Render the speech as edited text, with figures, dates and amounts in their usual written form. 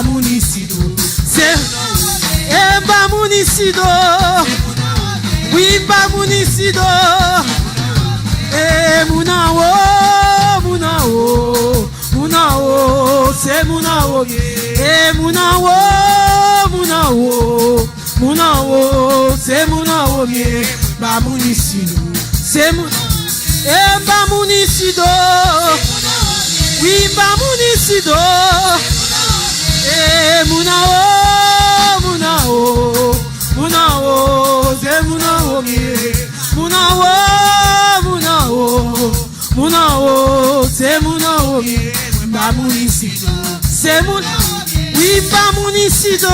Bamunisido, c'est Bamunisido, oui Bamunisido, Munao, Munao, Munao, c'est Munao, Munao, Munao, Munao, c'est Munao, Bamunisido, c'est Bamunisido, oui Bamunisido. Munao, Munao, Munao, c'est Munao, Munao, Munao, Munao, c'est Munao, Bamunisido, c'est Munao, oui Bamunisido.